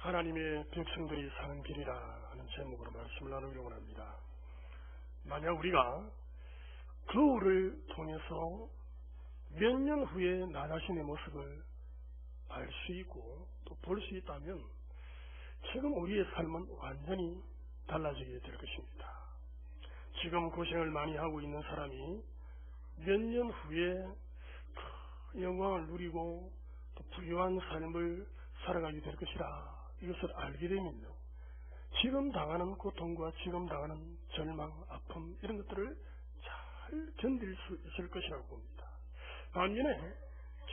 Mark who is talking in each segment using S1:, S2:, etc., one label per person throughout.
S1: 하나님의 백성들이 사는 길이라 하는 제목으로 말씀을 나누려고 합니다. 만약 우리가 거울을 통해서 몇 년 후에 나 자신의 모습을 알 수 있고 또 볼 수 있다면 지금 우리의 삶은 완전히 달라지게 될 것입니다. 지금 고생을 많이 하고 있는 사람이 몇 년 후에 큰 영광을 누리고 또 부유한 삶을 살아가게 될 것이라 이것을 알게 되면요, 지금 당하는 고통과 지금 당하는 절망, 아픔 이런 것들을 잘 견딜 수 있을 것이라고 봅니다. 반면에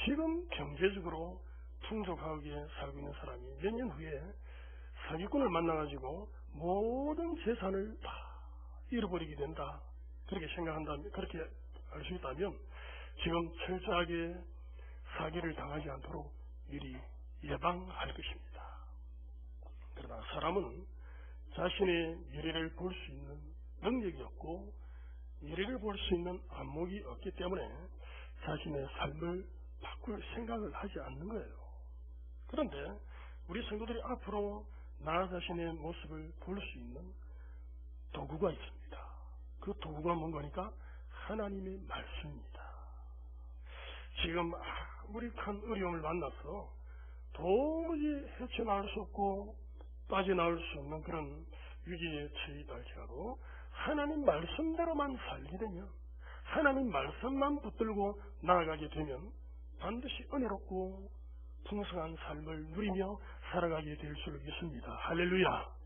S1: 지금 경제적으로 풍족하게 살고 있는 사람이 몇 년 후에 사기꾼을 만나가지고 모든 재산을 다 잃어버리게 된다, 그렇게 생각한다면, 그렇게 알 수 있다면 지금 철저하게 사기를 당하지 않도록 미리 예방할 것입니다. 그러나 사람은 자신의 미래를 볼 수 있는 능력이 없고 미래를 볼 수 있는 안목이 없기 때문에 자신의 삶을 바꿀 생각을 하지 않는 거예요. 그런데 우리 성도들이 앞으로 나 자신의 모습을 볼 수 있는 도구가 있습니다. 그 도구가 뭔가니까 하나님의 말씀입니다. 지금 아무리 큰 어려움을 만나서 도무지 헤쳐나올 수 없고 빠져나올 수 없는 그런 위기에 처해있다 할지라도 하나님 말씀대로만 살게 되면, 하나님 말씀만 붙들고 나아가게 되면 반드시 은혜롭고 풍성한 삶을 누리며 살아가게 될 줄 믿습니다. 할렐루야.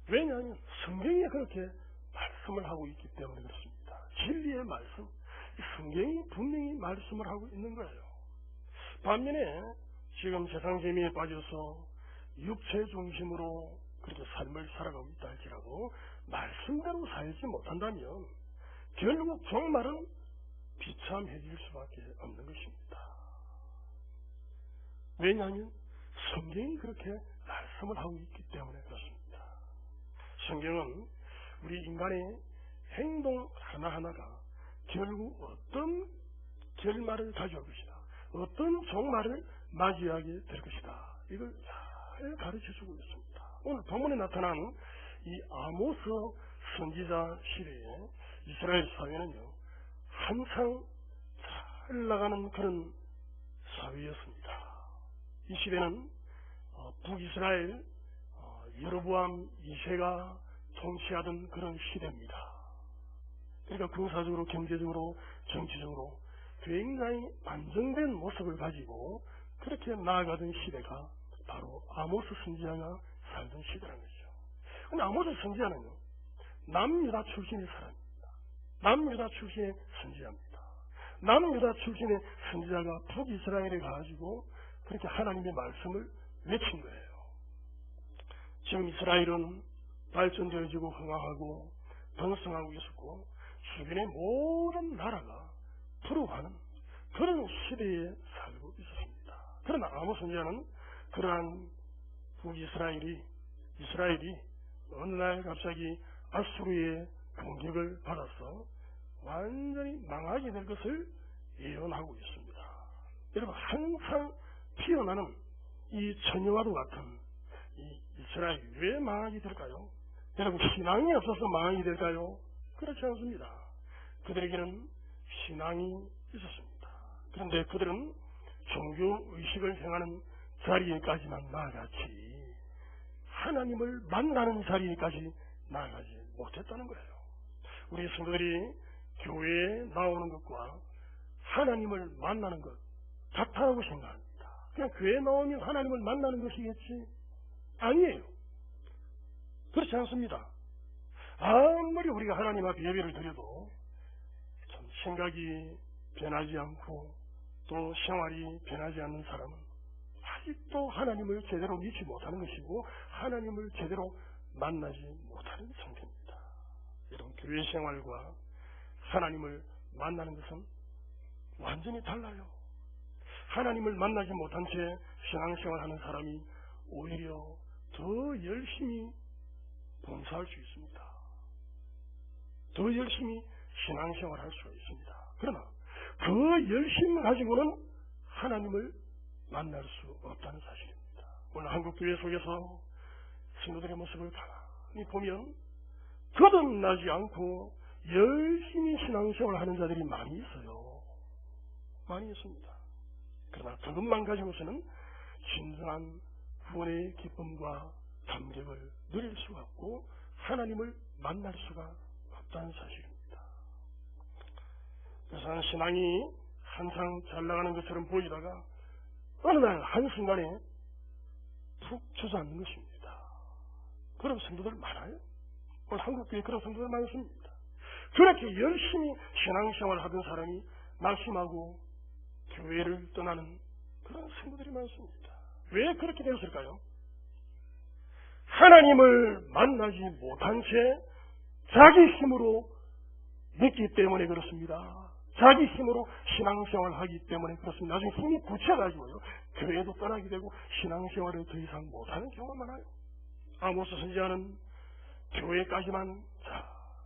S1: 왜냐하면 성경이 그렇게 말씀을 하고 있기 때문에 그렇습니다. 진리의 말씀, 성경이 분명히 말씀을 하고 있는 거예요. 반면에 지금 세상 재미에 빠져서 육체 중심으로 그렇게 삶을 살아가고 있다 할지라도 말씀대로 살지 못한다면 결국 종말은 비참해질 수밖에 없는 것입니다. 왜냐하면 성경이 그렇게 말씀을 하고 있기 때문에 그렇습니다. 성경은 우리 인간의 행동 하나하나가 결국 어떤 결말을 가져올 것이다, 어떤 종말을 맞이하게 될 것이다, 이걸 잘 가르쳐주고 있습니다. 오늘 본문에 나타난 이 아모스 선지자 시대에 이스라엘 사회는요, 한창 잘 나가는 그런 사회였습니다. 이 시대는 북이스라엘 여로보암 2세가 통치하던 그런 시대입니다. 그러니까 군사적으로, 경제적으로, 정치적으로 굉장히 안정된 모습을 가지고 그렇게 나아가던 시대가 바로 아모스 선지자가 살던 시대라는 거죠. 근데 아모스 선지자는요, 남유다 출신의 사람입니다. 남유다 출신의 선지자입니다. 남유다 출신의 선지자가 북이스라엘에 가가지고 그렇게 하나님의 말씀을 외친 거예요. 지금 이스라엘은 발전되어지고 흥황하고 번성하고 있었고 주변의 모든 나라가 부러워하는 그런 시대에 살고 있었습니다. 그러나 아모스 선지자는 그러한 북이스라엘이 어느 날 갑자기 아수르의 공격을 받아서 완전히 망하게 될 것을 예언하고 있습니다. 여러분, 항상 피어나는 이 처녀와도 같은 이 이스라엘이 왜 망하게 될까요? 여러분, 신앙이 없어서 망하게 될까요? 그렇지 않습니다. 그들에게는 신앙이 있었습니다. 그런데 그들은 종교의식을 행하는 자리에까지만 나아갔지 하나님을 만나는 자리에까지 나아가지 못했다는 거예요. 우리 성도들이 교회에 나오는 것과 하나님을 만나는 것 같다고 생각합니다. 그냥 교회에 나오면 하나님을 만나는 것이겠지? 아니에요. 그렇지 않습니다. 아무리 우리가 하나님 앞에 예배를 드려도 참 생각이 변하지 않고 또 생활이 변하지 않는 사람은 아직도 하나님을 제대로 믿지 못하는 것이고 하나님을 제대로 만나지 못하는 상태입니다. 여러분, 교회 생활과 하나님을 만나는 것은 완전히 달라요. 하나님을 만나지 못한 채 신앙생활하는 사람이 오히려 더 열심히 봉사할 수 있습니다. 더 열심히 신앙생활할 수가 있습니다. 그러나 그 열심 가지고는 하나님을 만날 수 없다는 사실입니다. 오늘 한국교회 속에서 성도들의 모습을 가만히 보면 거듭나지 않고 열심히 신앙생활을 하는 자들이 많이 있어요. 많이 있습니다. 그러나 그것만 가지고서는 진정한 구원의 기쁨과 감격을 누릴 수가 없고 하나님을 만날 수가 없다는 사실입니다. 그래서 신앙이 한창 잘 나가는 것처럼 보이다가 어느 날 한순간에 푹 주저앉는 것입니다. 그런 성도들 많아요. 오늘 한국교회에 그런 성도들 많습니다. 그렇게 열심히 신앙생활을 하던 사람이 낙심하고 교회를 떠나는 그런 성도들이 많습니다. 왜 그렇게 되었을까요? 하나님을 만나지 못한 채 자기 힘으로 믿기 때문에 그렇습니다. 자기 힘으로 신앙생활을 하기 때문에 그렇습니다. 나중에 힘이 붙여가지고요. 교회도 떠나게 되고 신앙생활을 더 이상 못하는 경우가 많아요. 아모스 선지자는 교회까지만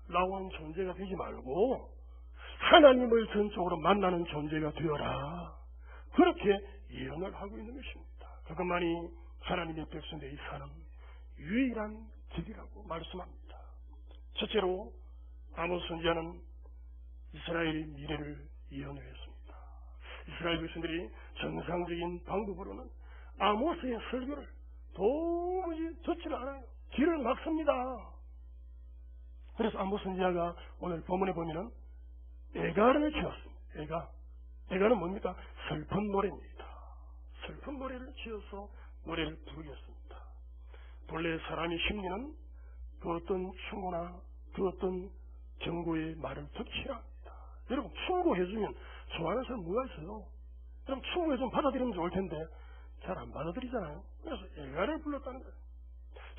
S1: 나온 존재가 되지 말고 하나님을 전적으로 만나는 존재가 되어라. 그렇게 예언을 하고 있는 것입니다. 그것만이 하나님의 백성들이 사는 유일한 길이라고 말씀합니다. 첫째로 아모스 선지자는 이스라엘의 미래를 예언을 했습니다. 이스라엘 백성들이 정상적인 방법으로는 아모스의 설교를 도무지 듣지를 않아요. 길을 막습니다. 그래서 아모스 선지자가 오늘 본문에 보면은 애가를 지었습니다. 애가는 뭡니까? 슬픈 노래입니다. 슬픈 노래를 지어서 노래를 부르겠습니다. 본래 사람의 심리는 그 어떤 충고나 그 어떤 경고의 말을 듣기 싫어합니다. 여러분 충고해주면 좋아하는 사람 누가 있어요? 여러분 충고해주면 받아들이면 좋을 텐데 잘 안 받아들이잖아요. 그래서 애가를 불렀다는 거예요.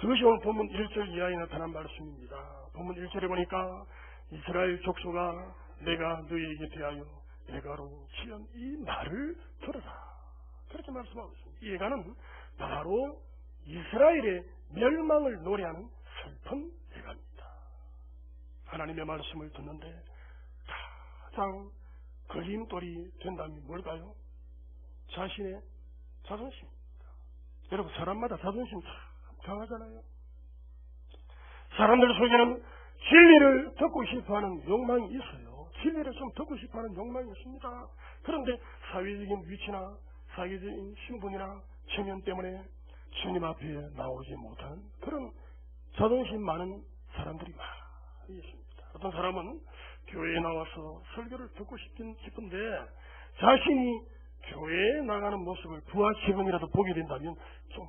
S1: 그것이 오늘 본문 1절 이하에 나타난 말씀입니다. 본문 1절에 보니까 이스라엘 족속아 내가 너희에게 대하여 애가로 지은 이 말을 들어라. 그렇게 말씀하고 있습니다. 이 애가는 바로 이스라엘의 멸망을 노래하는 슬픈 애가입니다. 하나님의 말씀을 듣는데 가장 걸림돌이 된다면 뭘까요? 자신의 자존심입니다. 여러분 사람마다 자존심 참 강하잖아요. 사람들 속에는 진리를 듣고 싶어하는 욕망이 있어요. 진리를 좀 듣고 싶어하는 욕망이 있습니다. 그런데 사회적인 위치나 사회적인 신분이나 체면 때문에 주님 앞에 나오지 못하는 그런 자존심 많은 사람들이 많이 있습니다. 어떤 사람은 교회에 나와서 설교를 듣고 싶은데 자신이 교회에 나가는 모습을 부하 직원이라도 보게 된다면 좀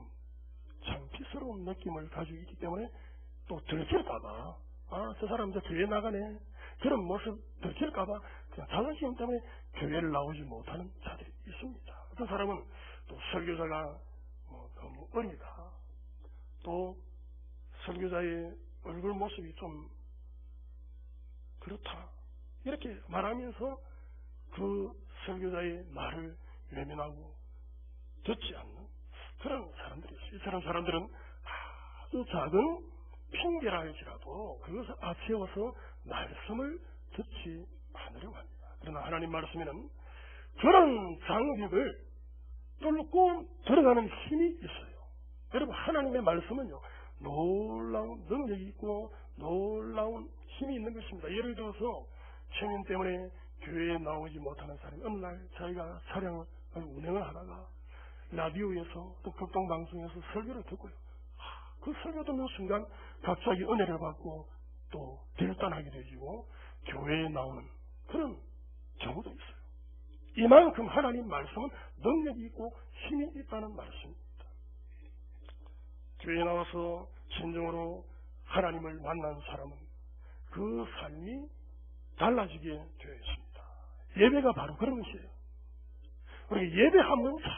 S1: 창피스러운 느낌을 가지고 있기 때문에 또 들킬까봐 저 사람 이제 교회 나가네 그런 모습 들킬까봐 그냥 자존심 때문에 교회를 나오지 못하는 자들이 있습니다. 어떤 사람은 또 설교자가 너무 어리다 또 설교자의 얼굴 모습이 좀 그렇다 이렇게 말하면서 그 설교자의 말을 외면하고 듣지 않는 그런 사람들이 있어요. 이런 사람들은 아주 작은 핑계라 할지라도 그것을 앞세워서 말씀을 듣지 않으려고 합니다. 그러나 하나님 말씀에는 그런 장벽을 뚫고 들어가는 힘이 있어요. 여러분 하나님의 말씀은요 놀라운 능력이 있고 놀라운 힘이 있는 것입니다. 예를 들어서 체면 때문에 교회에 나오지 못하는 사람이 어느 날 자기가 차량을 운행을 하다가 라디오에서 또 극동방송에서 설교를 듣고요. 그 설교 듣는 순간 갑자기 은혜를 받고 또 결단하게 되지고 교회에 나오는 그런 경우도 있어요. 이만큼 하나님 말씀은 능력이 있고 힘이 있다는 말씀입니다. 교회에 나와서 진정으로 하나님을 만난 사람은 그 삶이 달라지게 되어 있습니다. 예배가 바로 그런 것이에요. 우리가 예배 한 번 잘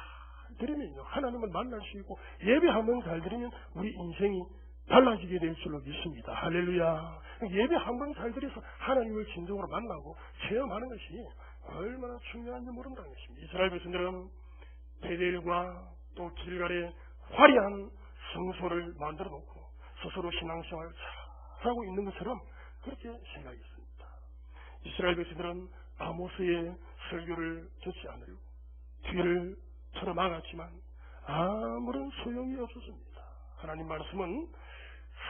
S1: 드리면요 하나님을 만날 수 있고 예배 한 번 잘 드리면 우리 인생이 달라지게 될 줄로 믿습니다. 할렐루야. 예배 한 번 잘 드려서 하나님을 진정으로 만나고 체험하는 것이 얼마나 중요한지 모른다는 것입니다. 이스라엘 백성들은 베델과 또 길갈에 화려한 성소를 만들어 놓고 스스로 신앙생활을 잘하고 있는 것처럼 그렇게 생각했습니다. 이스라엘 백성들은 아모스의 설교를 듣지 않으려고 뒤를 틀어막았지만 아무런 소용이 없었습니다. 하나님 말씀은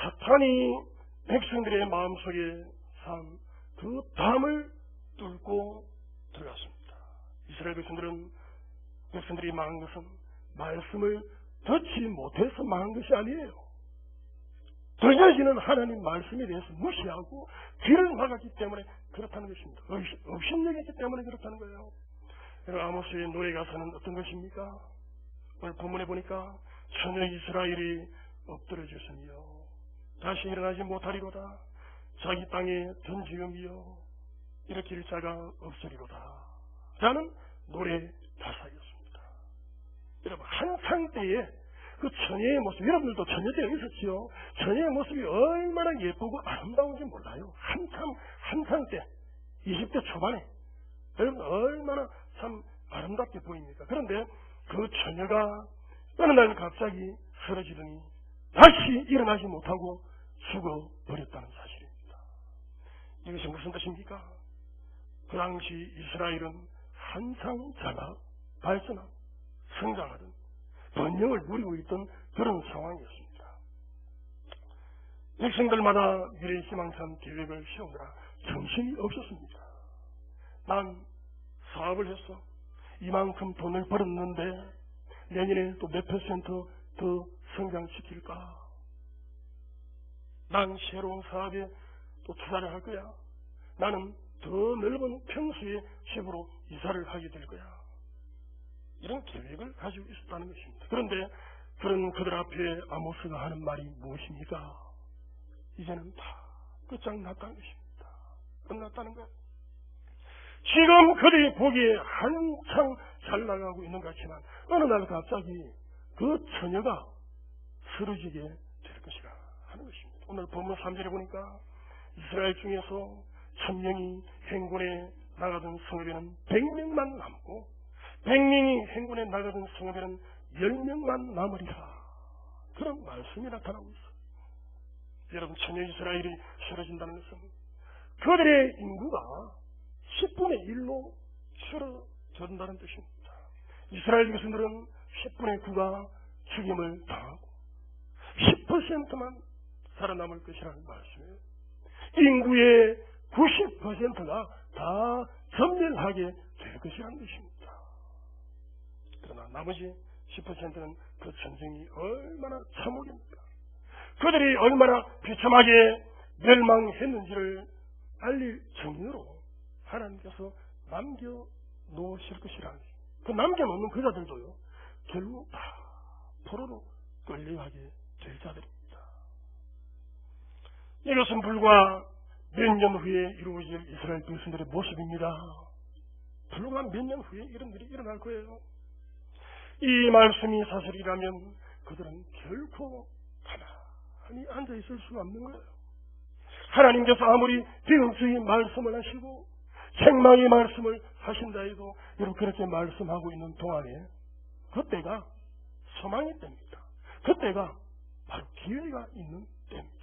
S1: 사탄이 백성들의 마음속에 산 그 담을 뚫고 들어갔습니다. 이스라엘 백성들이 망한 것은 말씀을 듣지 못해서 망한 것이 아니에요. 들려지는 하나님 말씀에 대해서 무시하고 귀를 막았기 때문에 그렇다는 것입니다. 업신여겼기 때문에 그렇다는 거예요. 아모스의 노래 가사는 어떤 것입니까? 오늘 본문에 보니까 처녀 이스라엘이 엎드려졌으며 다시 일어나지 못하리로다. 자기 땅에 던지음이여 일으킬 자가 없으리로다 라는 노래 가사였습니다. 여러분, 한창 때에 그 처녀의 모습, 여러분들도 처녀 때가 있었지요. 처녀의 모습이 얼마나 예쁘고 아름다운지 몰라요. 한창 때 20대 초반에 여러분 얼마나 참 아름답게 보입니까? 그런데 그 처녀가 어느 날 갑자기 쓰러지더니 다시 일어나지 못하고 죽어버렸다는 사실입니다. 이것이 무슨 뜻입니까? 그 당시 이스라엘은 한창 자라 발전하고 성장하던 번영을 누리고 있던 그런 상황이었습니다. 백성들마다 미래희망찬 계획을 세우느라 정신이 없었습니다. 난 사업을 해서 이만큼 돈을 벌었는데 내년에 또 몇 퍼센트 더 성장시킬까? 난 새로운 사업에 또 투자를 할 거야. 나는 더 넓은 평수의 집으로 이사를 하게 될 거야. 이런 계획을 가지고 있었다는 것입니다. 그런데 그런 그들 앞에 아모스가 하는 말이 무엇입니까? 이제는 다 끝장났다는 것입니다. 끝났다는 것. 지금 그들이 보기에 한창 잘 나가고 있는 것 같지만 어느 날 갑자기 그 처녀가 쓰러지게 될 것이라 하는 것입니다. 오늘 본문 3절에 보니까 이스라엘 중에서 1000명이 행군에 나가던 성읍에는 100명만 남고 100명이 행군에 나가던 성읍에는 10명만 남으리라. 그런 말씀이 나타나고 있어요. 여러분, 처녀 이스라엘이 쓰러진다는 것은 그들의 인구가 10분의 1로 줄어든다는 뜻입니다. 이스라엘 백성들은 10분의 9가 죽임을 당하고 10%만 살아남을 것이라는 말씀이에요. 인구의 90%가 다 전멸하게 될 것이라는 것입니다. 그러나 나머지 10%는 그 전쟁이 얼마나 참혹입니까? 그들이 얼마나 비참하게 멸망했는지를 알릴 정의로 하나님께서 남겨놓으실 것이라는 것입니다. 그 남겨놓는 그 자들도요, 결국 다 포로로 끌려가게 될 자들입니다. 이것은 불과 몇 년 후에 이루어질 이스라엘 백성들의 모습입니다. 불과 몇 년 후에 이런 일이 일어날 거예요. 이 말씀이 사실이라면 그들은 결코 가만히 앉아있을 수가 없는 거예요. 하나님께서 아무리 비응수의 말씀을 하시고 책망의 말씀을 하신다 해도 여러분 그렇게 말씀하고 있는 동안에 그때가 소망의 때입니다. 그때가 바로 기회가 있는 때입니다.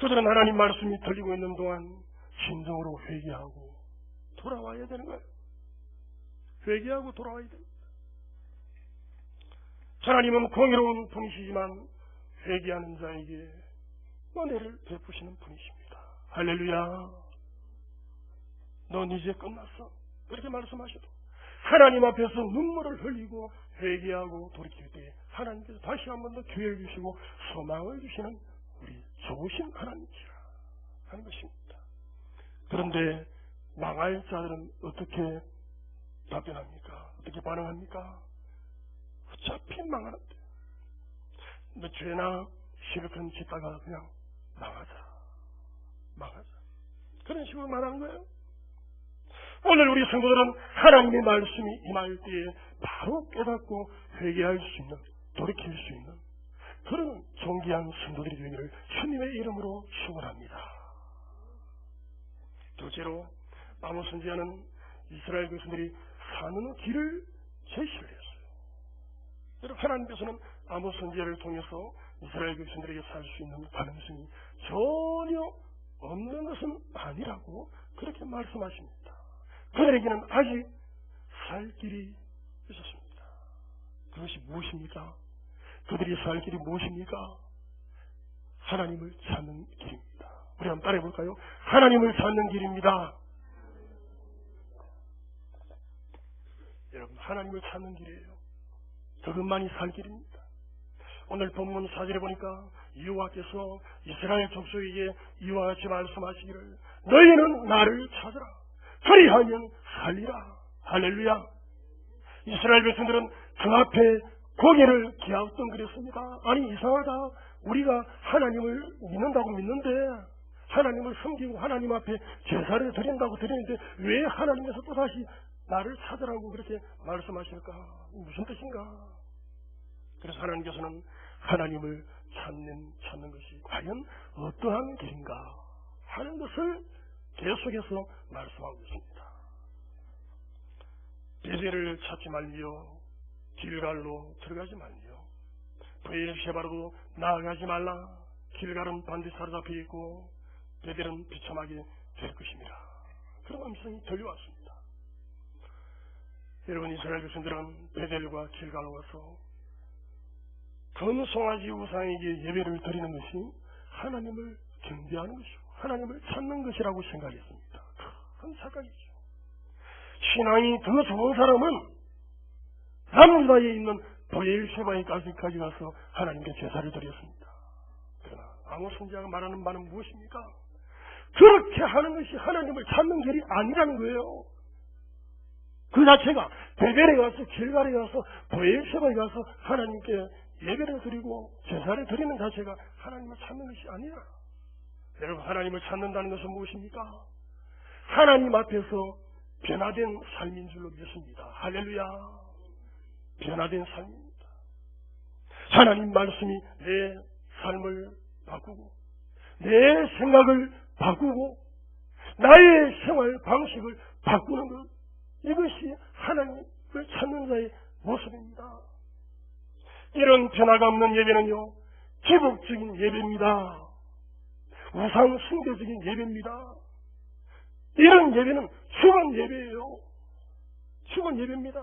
S1: 그들은 하나님 말씀이 들리고 있는 동안 진정으로 회개하고 돌아와야 되는 거예요. 회개하고 돌아와야 됩니다. 하나님은 공의로운 분이시지만 회개하는 자에게 은혜를 베푸시는 분이십니다. 할렐루야. 넌 이제 끝났어. 그렇게 말씀하셔도 하나님 앞에서 눈물을 흘리고 회개하고 돌이킬 때 하나님께서 다시 한 번 더 기회를 주시고 소망을 주시는 우리 좋으신 하나님이시라 하는 것입니다. 그런데 망할 자들은 어떻게 답변합니까? 어떻게 반응합니까? 어차피 망하는데 너 죄나 실컷 짓다가 그냥 망하자 그런 식으로 말하는 거예요. 오늘 우리 성도들은 하나님의 말씀이 임할 때에 바로 깨닫고 회개할 수 있는, 돌이킬 수 있는 그런 존귀한 성도들이 되기를 주님의 이름으로 축원합니다. 둘째로 아모스 선지자는 이스라엘 백성들이 사는 길을 제시를 했어요. 여러분, 하나님께서는 아모스 선지자를 통해서 이스라엘 백성들에게 살 수 있는 가능성이 전혀 없는 것은 아니라고 그렇게 말씀하십니다. 그들에게는 아직 살 길이 있었습니다. 그것이 무엇입니까? 그들이 살 길이 무엇입니까? 하나님을 찾는 길입니다. 우리 한번 따라해 볼까요? 하나님을 찾는 길입니다. 여러분, 하나님을 찾는 길이에요. 그것만이 살 길입니다. 오늘 본문 4절에 보니까 여호와께서 이스라엘 족속에게 이와 같이 말씀하시기를 너희는 나를 찾으라. 그리하면 살리라. 할렐루야. 이스라엘 백성들은 그 앞에 고개를 갸우뚱거렸습니다. 아니 이상하다. 우리가 하나님을 믿는다고 믿는데 하나님을 섬기고 하나님 앞에 제사를 드린다고 드리는데 왜 하나님께서 또다시 나를 찾으라고 그렇게 말씀하실까? 무슨 뜻인가? 그래서 하나님께서는 하나님을 찾는 것이 과연 어떠한 길인가 하는 것을 계속해서 말씀하고 있습니다. 베델을 찾지 말며 길갈로 들어가지 말며 브엘셰바로도 나아가지 말라. 길갈은 반드시 사로잡혀 있고 베델은 비참하게 될 것입니다. 그런 음성이 들려왔습니다. 여러분, 이스라엘 백성들은 베델과 길갈로 와서 금송아지 우상에게 예배를 드리는 것이 하나님을 경배하는 것이고 하나님을 찾는 것이라고 생각했습니다. 큰 착각이죠. 신앙이 더 좋은 사람은 남유다에 있는 브엘셰바에까지 가서 하나님께 제사를 드렸습니다. 그러나 아모스 선지자가 말하는 바는 무엇입니까? 그렇게 하는 것이 하나님을 찾는 길이 아니라는 거예요. 그 자체가 베델에 가서 길갈에 가서 브엘셰바에 가서 하나님께 예배를 드리고 제사를 드리는 자체가 하나님을 찾는 것이 아니라, 여러분, 하나님을 찾는다는 것은 무엇입니까? 하나님 앞에서 변화된 삶인 줄로 믿습니다. 할렐루야. 변화된 삶입니다. 하나님 말씀이 내 삶을 바꾸고 내 생각을 바꾸고 나의 생활 방식을 바꾸는 것, 이것이 하나님을 찾는 자의 모습입니다. 이런 변화가 없는 예배는요, 기복적인 예배입니다. 우상 숭배적인 예배입니다. 이런 예배는 죽은 예배예요. 죽은 예배입니다.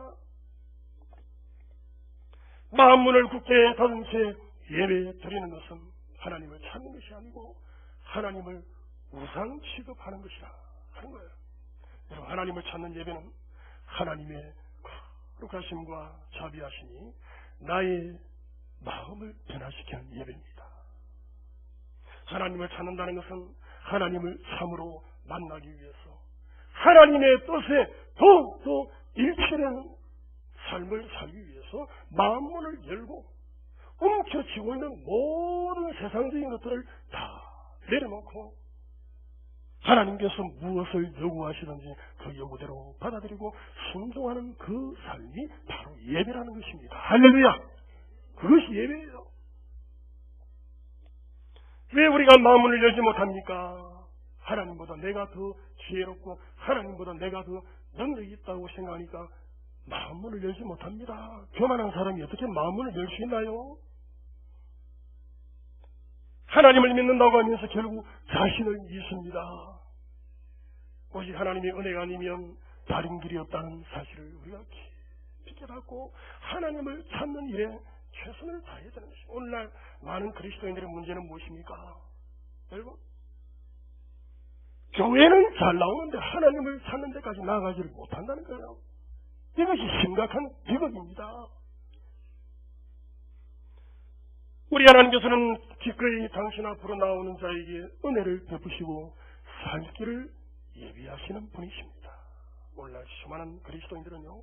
S1: 마음문을 굳게 닫은 채 예배 드리는 것은 하나님을 찾는 것이 아니고 하나님을 우상 취급하는 것이라 하는 거예요. 여러분, 하나님을 찾는 예배는 하나님의 거룩하심과 자비하심이 나의 마음을 변화시키는 예배입니다. 하나님을 찾는다는 것은 하나님을 참으로 만나기 위해서 하나님의 뜻에 더욱더 일치되는 삶을 살기 위해서 마음문을 열고 움켜쥐고 있는 모든 세상적인 것들을 다 내려놓고 하나님께서 무엇을 요구하시든지 그 요구대로 받아들이고 순종하는 그 삶이 바로 예배라는 것입니다. 할렐루야! 그것이 예배예요. 왜 우리가 마음문을 열지 못합니까? 하나님보다 내가 더 지혜롭고 하나님보다 내가 더 능력이 있다고 생각하니까 마음문을 열지 못합니다. 교만한 사람이 어떻게 마음문을 열 수 있나요? 하나님을 믿는다고 하면서 결국 자신을 믿습니다. 오직 하나님의 은혜가 아니면 다른 길이 없다는 사실을 우리가 깊이 깨닫고 하나님을 찾는 일에 최선을 다해야 되는 것입니다. 오늘날 많은 그리스도인들의 문제는 무엇입니까? 여러분, 교회는 잘 나오는데 하나님을 찾는 데까지 나아가지를 못한다는 거예요. 이것이 심각한 비극입니다. 우리 하나님께서는 기꺼이 당신 앞으로 나오는 자에게 은혜를 베푸시고 살 길을 예비하시는 분이십니다. 오늘날 수많은 그리스도인들은요,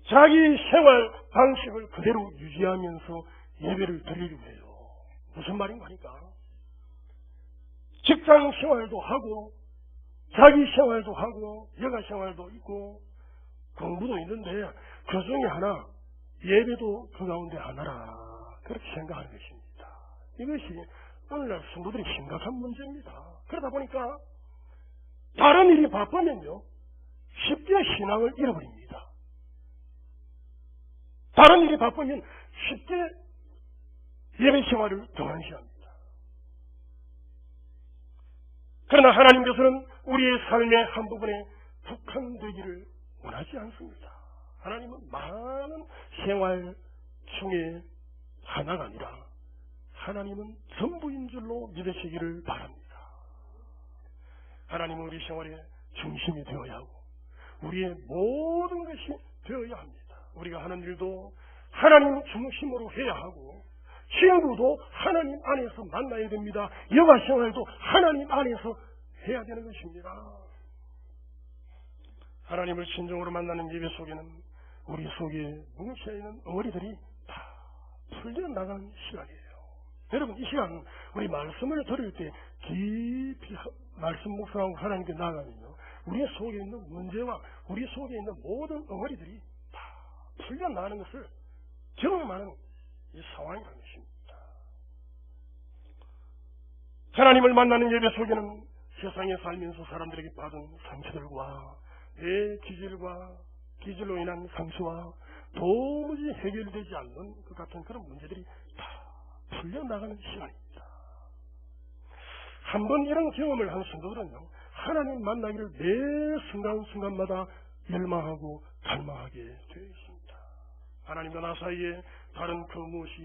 S1: 자기 생활 방식을 그대로 유지하면서 예배를 드리려고 해요. 무슨 말인가 하니까 직장 생활도 하고 자기 생활도 하고 여가 생활도 있고 공부도 있는데 그 중에 하나, 예배도 그 가운데 하나라, 그렇게 생각하는 것입니다. 이것이 오늘날 성도들이 심각한 문제입니다. 그러다 보니까 다른 일이 바쁘면요, 쉽게 신앙을 잃어버립니다. 다른 일이 바쁘면 쉽게 예배 생활을 등한시합니다. 그러나 하나님께서는 우리의 삶의 한 부분에 국한되기를 원하지 않습니다. 하나님은 많은 생활 중에 하나가 아니라 하나님은 전부인 줄로 믿으시기를 바랍니다. 하나님은 우리 생활의 중심이 되어야 하고 우리의 모든 것이 되어야 합니다. 우리가 하는 일도 하나님 중심으로 해야 하고 친구도 하나님 안에서 만나야 됩니다. 여가 생활도 하나님 안에서 해야 되는 것입니다. 하나님을 진정으로 만나는 예배 속에는 우리 속에 뭉쳐있는 덩어리들이 다 풀려나가는 시간이에요. 여러분, 이 시간 우리 말씀을 들을 때 깊이 말씀 묵상하고 하나님께 나아가면요, 우리 속에 있는 문제와 우리 속에 있는 모든 덩어리들이 다 풀려나가는 것을 경험하는 이 상황이라는 것입니다. 하나님을 만나는 예배 속에는 세상에 살면서 사람들에게 받은 상처들과 내 기질로 인한 상처와 도무지 해결되지 않는 그 같은 그런 문제들이 다 풀려나가는 시간입니다. 한번 이런 경험을 한 성도들은요, 하나님 만나기를 매 순간순간마다 열망하고 갈망하게 되어 있습니다. 하나님과 나 사이에 다른 그 무엇이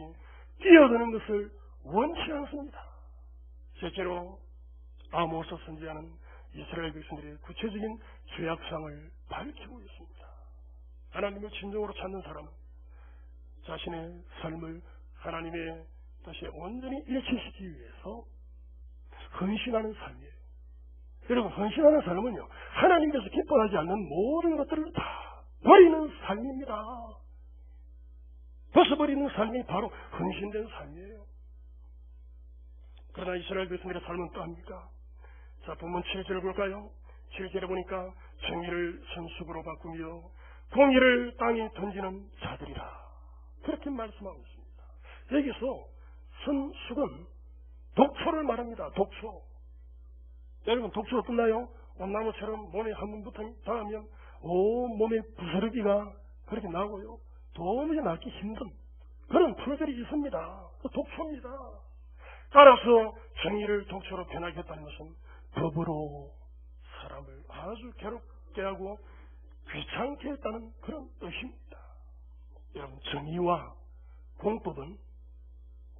S1: 끼어드는 것을 원치 않습니다. 실제로 아모스 선지자는 이스라엘 백성들의 구체적인 죄악상을 밝히고 있습니다. 하나님을 진정으로 찾는 사람은 자신의 삶을 하나님의 뜻에 온전히 일치시키기 위해서 헌신하는 삶이에요. 여러분, 헌신하는 삶은요, 하나님께서 기뻐하지 않는 모든 것들을 다 버리는 삶입니다. 벗어버리는 삶이 바로 헌신된 삶이에요. 그러나 이스라엘 백성들의 삶은 또 합니까? 자, 본문 7절을 볼까요? 7절에 보니까 정의를 선숙으로 바꾸며 공의를 땅에 던지는 자들이라, 그렇게 말씀하고 있습니다. 여기서 선숙은 독초를 말합니다. 독초. 여러분, 독초가 끝나요? 온나무처럼 몸에 한 번 닿으면 온 몸에 부스러기가 그렇게 나고요, 도무지 낫기 힘든 그런 풀들이 있습니다. 그 독초입니다. 따라서 정의를 독초로 변하게 했다는 것은 법으로 사람을 아주 괴롭게 하고 귀찮게 했다는 그런 뜻입니다. 여러분, 정의와 공법은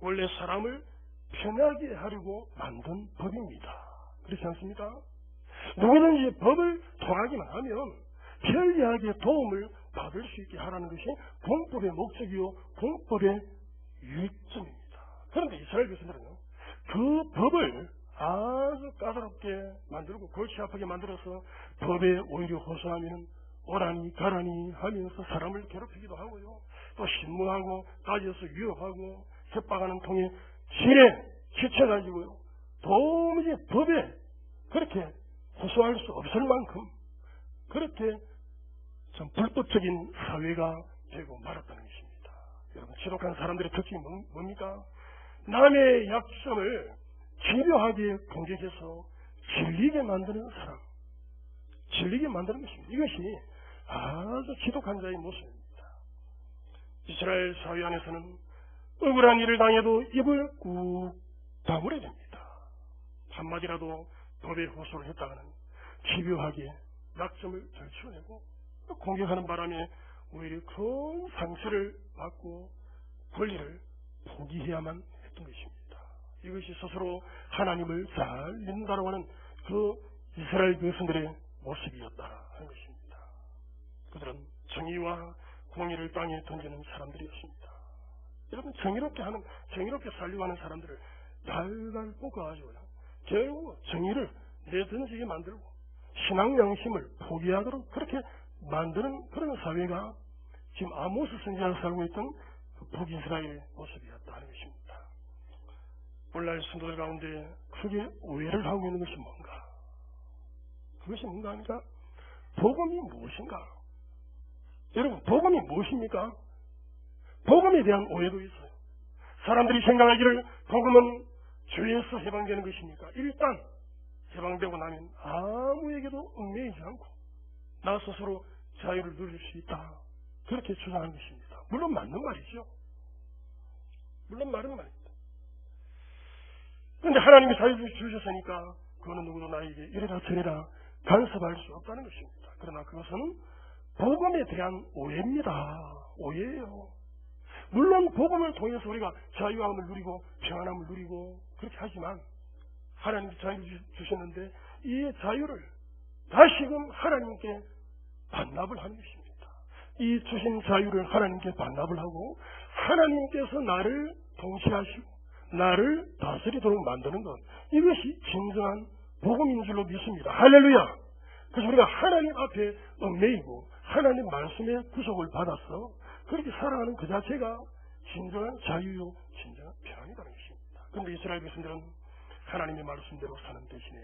S1: 원래 사람을 편하게 하려고 만든 법입니다. 그렇지 않습니까? 누구든지 법을 통하기만 하면 편리하게 도움을 받을 수 있게 하라는 것이 공법의 목적이요 공법의 유익점입니다. 그런데 이스라엘 백성들은요, 그 법을 아주 까다롭게 만들고 골치 아프게 만들어서 법에 오히려 호소하면 오라니 가라니 하면서 사람을 괴롭히기도 하고요, 또 신문하고 따져서 위협하고 협박하는 통에 지레 지쳐가지고요, 도무지 법에 그렇게 호소할 수 없을 만큼 그렇게 좀 불법적인 사회가 되고 말았다는 것입니다. 여러분, 지독한 사람들의 특징이 뭡니까? 남의 약점을 집요하게 공격해서 질리게 만드는 사람, 질리게 만드는 것입니다. 이것이 아주 지독한 자의 모습입니다. 이스라엘 사회 안에서는 억울한 일을 당해도 입을 꾹 다물어야 됩니다. 한마디라도 법에 호소를 했다가는 집요하게 약점을 들춰내고 공격하는 바람에 오히려 큰 상처를 받고 권리를 포기해야만 했던 것입니다. 이것이 스스로 하나님을 잘 믿는다고 하는 그 이스라엘 백성들의 모습이었다 하는 것입니다. 그들은 정의와 공의를 땅에 던지는 사람들이었습니다. 여러분, 정의롭게 살려고 하는 사람들을 달달 볶아가지고요, 결국 정의를 내던지게 만들고 신앙 양심을 포기하도록 그렇게 만드는 그런 사회가 지금 아모스 선지자가 살고 있던 그 북이스라엘의 모습이었다 하는 것입니다. 오늘날 성도들 가운데 크게 오해를 하고 있는 것이 뭔가? 그것이 뭔가 하니까 복음이 무엇인가? 여러분, 복음이 무엇입니까? 복음에 대한 오해도 있어요. 사람들이 생각하기를 복음은 죄에서 해방되는 것이니까 일단 해방되고 나면 아무에게도 얽매이지 않고 나 스스로 자유를 누릴 수 있다, 그렇게 주장하는 것입니다. 물론 맞는 말이죠. 물론 맞는 말입니다. 그런데 하나님이 자유를 주셨으니까 그거는 누구도 나에게 이래라 저래라 간섭할 수 없다는 것입니다. 그러나 그것은 복음에 대한 오해입니다. 오해예요. 물론 복음을 통해서 우리가 자유함을 누리고 평안함을 누리고 그렇게 하지만 하나님께 자유를 주셨는데 이 자유를 다시금 하나님께 반납을 하는 것입니다. 이 주신 자유를 하나님께 반납을 하고 하나님께서 나를 통치하시고 나를 다스리도록 만드는 것, 이것이 진정한 복음인 줄로 믿습니다. 할렐루야. 그래서 우리가 하나님 앞에 얽매이고 하나님 말씀에 구속을 받아서 그렇게 살아가는 그 자체가 진정한 자유요 진정한 평안이라는 것입니다. 그런데 이스라엘 백성들은 하나님의 말씀대로 사는 대신에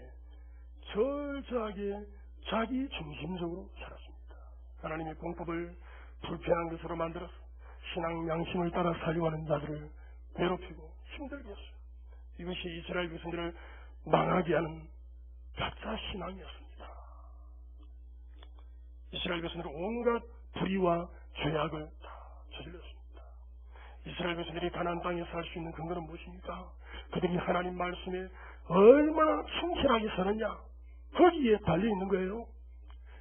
S1: 철저하게 자기 중심적으로 살았습니다. 하나님의 공법을 불편한 것으로 만들어서 신앙 양심을 따라 살려고 하는 자들을 괴롭히고 힘들게 했어요. 이것이 이스라엘 백성들을 망하게 하는 가짜 신앙이었습니다. 이스라엘 백성들은 온갖 불의와 죄악을 다 저질렀습니다. 이스라엘 백성들이 가나안 땅에 살 수 있는 근거는 무엇입니까? 그들이 하나님 말씀에 얼마나 충실하게 사느냐, 거기에 달려있는 거예요.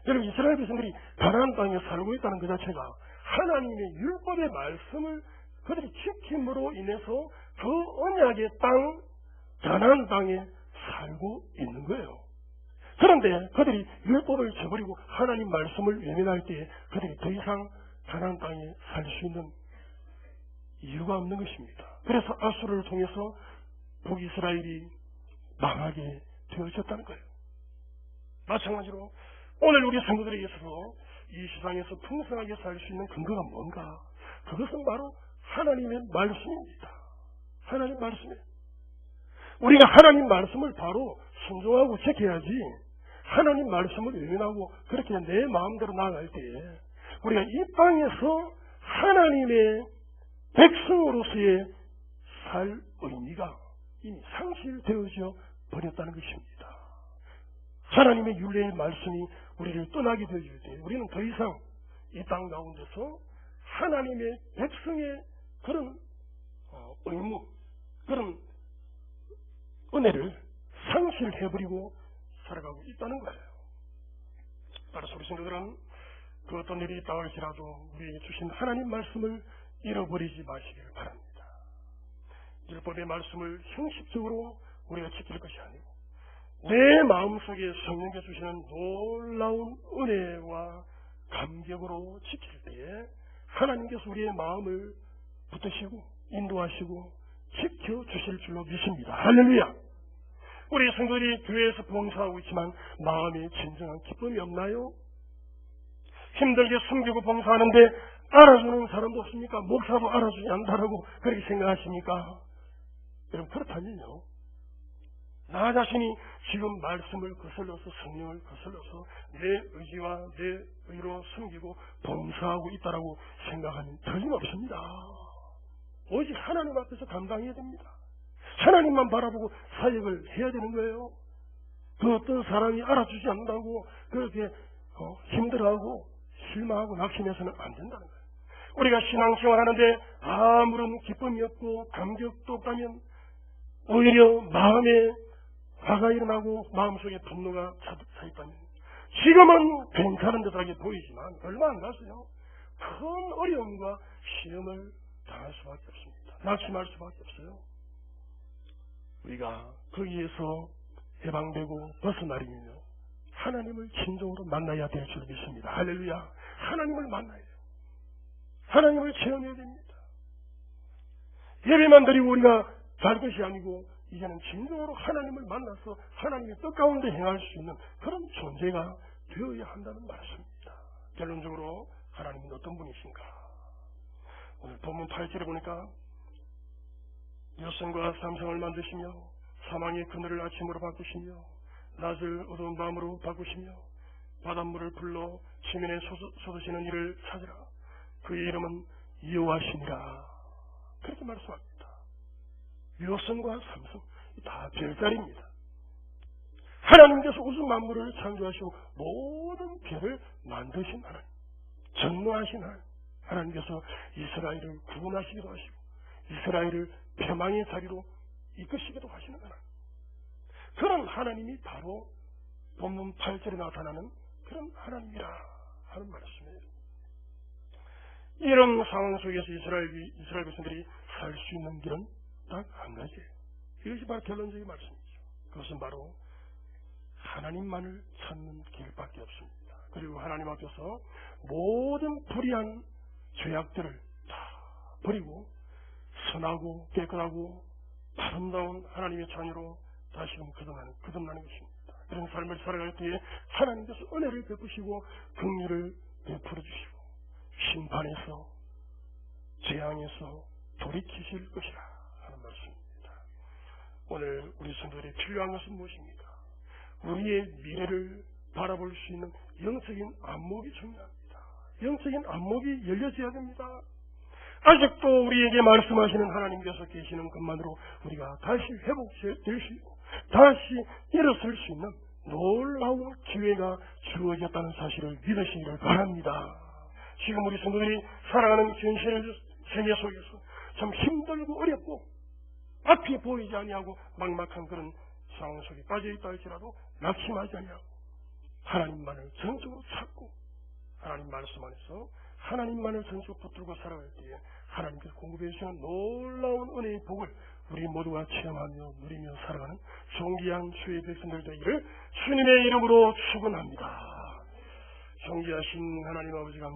S1: 여러분, 이스라엘 백성들이 가나안 땅에 살고 있다는 그 자체가 하나님의 율법의 말씀을 그들이 지킴으로 인해서 그 언약의 땅, 가나안 땅에 살고 있는 거예요. 그런데 그들이 율법을 저버리고 하나님 말씀을 외면할 때에 그들이 더 이상 가나안 땅에 살 수 있는 이유가 없는 것입니다. 그래서 아수르를 통해서 북이스라엘이 망하게 되어졌다는 거예요. 마찬가지로 오늘 우리 성도들에게 있어서 이 세상에서 풍성하게 살 수 있는 근거가 뭔가? 그것은 바로 하나님의 말씀입니다. 하나님 말씀이에요. 우리가 하나님 말씀을 바로 순종하고 지켜야지, 하나님 말씀을 외면하고 그렇게 내 마음대로 나아갈 때에 우리가 이 땅에서 하나님의 백성으로서의 살 의미가 이미 상실되어져 버렸다는 것입니다. 하나님의 율례의 말씀이 우리를 떠나게 되어질 때 우리는 더 이상 이 땅 가운데서 하나님의 백성의 그런 의무, 그런 은혜를 상실해버리고 살아가고 있다는 거예요. 따라서 우리 성도들은 그 어떤 일이 있다고 할지라도 우리에게 주신 하나님 말씀을 잃어버리지 마시길 바랍니다. 율법의 말씀을 형식적으로 우리가 지킬 것이 아니고 내 마음속에 성령께 주시는 놀라운 은혜와 감격으로 지킬 때에 하나님께서 우리의 마음을 붙드시고 인도하시고 지켜주실 줄로 믿습니다. 할렐루야. 우리 성도들이 교회에서 봉사하고 있지만 마음에 진정한 기쁨이 없나요? 힘들게 숨기고 봉사하는데 알아주는 사람도 없습니까? 목사도 알아주지 않는다라고 그렇게 생각하십니까? 여러분, 그렇다면요, 나 자신이 지금 말씀을 거슬러서 성령을 거슬러서 내 의지와 내 의로 숨기고 봉사하고 있다라고 생각하면 틀림없습니다. 오직 하나님 앞에서 감당해야 됩니다. 하나님만 바라보고 사역을 해야 되는 거예요. 그 어떤 사람이 알아주지 않는다고 그렇게 힘들어하고 실망하고 낙심해서는 안 된다는 거예요. 우리가 신앙생활 하는데 아무런 기쁨이 없고 감격도 없다면 오히려 마음에 화가 일어나고 마음속에 분노가 차 있다면 지금은 괜찮은 듯하게 보이지만 얼마 안 가서요, 큰 어려움과 시험을 당할 수밖에 없습니다. 낙심할 수밖에 없어요. 우리가 거기에서 해방되고 벗어나려면요, 하나님을 진정으로 만나야 될 줄 믿습니다. 할렐루야. 하나님을 만나야 돼요. 하나님을 체험해야 됩니다. 예배만 드리고 우리가 갈 것이 아니고 이제는 진정으로 하나님을 만나서 하나님의 뜻 가운데 행할 수 있는 그런 존재가 되어야 한다는 말씀입니다. 결론적으로 하나님은 어떤 분이신가? 오늘 본문 8절에 보니까 여성과 삼성을 만드시며 사망의 그늘을 아침으로 바꾸시며 낮을 어두운 밤으로 바꾸시며 바닷물을 불러 지면에 쏟으시는 이를 찾으라. 그의 이름은 여호와시니라. 그렇게 말씀합니다. 여성과 삼성 다 별자리입니다. 하나님께서 우주 만물을 창조하시고 모든 별을 만드신 하나님, 전능하신 하나님께서 이스라엘을 구원하시기도 하시고 이스라엘을 패망의 자리로 이끄시기도 하시는 하나님, 그런 하나님이 바로 본문 8절에 나타나는 그런 하나님이라 하는 말씀이에요. 이런 상황 속에서 이스라엘 백성들이 살 수 있는 길은 딱 한 가지예요. 이것이 바로 결론적인 말씀이죠. 그것은 바로 하나님만을 찾는 길밖에 없습니다. 그리고 하나님 앞에서 모든 불의한 죄악들을 다 버리고 선하고 깨끗하고 아름다운 하나님의 자녀로 다시금 거듭나는 것입니다. 그런 삶을 살아갈 때에 하나님께서 은혜를 베푸시고 긍휼을 베풀어 주시고 심판에서 재앙에서 돌이키실 것이라 하는 말씀입니다. 오늘 우리 성도들이 필요한 것은 무엇입니까? 우리의 미래를 바라볼 수 있는 영적인 안목이 중요합니다. 영적인 안목이 열려져야 됩니다. 아직도 우리에게 말씀하시는 하나님께서 계시는 것만으로 우리가 다시 회복될 수 있고 다시 일어설 수 있는 놀라운 기회가 주어졌다는 사실을 믿으시기를 바랍니다. 지금 우리 성도들이 살아가는 현실 세계 속에서 참 힘들고 어렵고 앞이 보이지 아니하고 막막한 그런 상황 속에 빠져있다 할지라도 낙심하지 아니하고 하나님만을 전적으로 찾고 하나님 말씀 안에서 하나님만을 전적으로 붙들고 살아갈 때에 하나님께서 공급해 주시는 놀라운 은혜의 복을 우리 모두가 체험하며 누리며 살아가는 존귀한 주의 백성들 되기를 주님의 이름으로 축원합니다. 존귀하신 하나님 아버지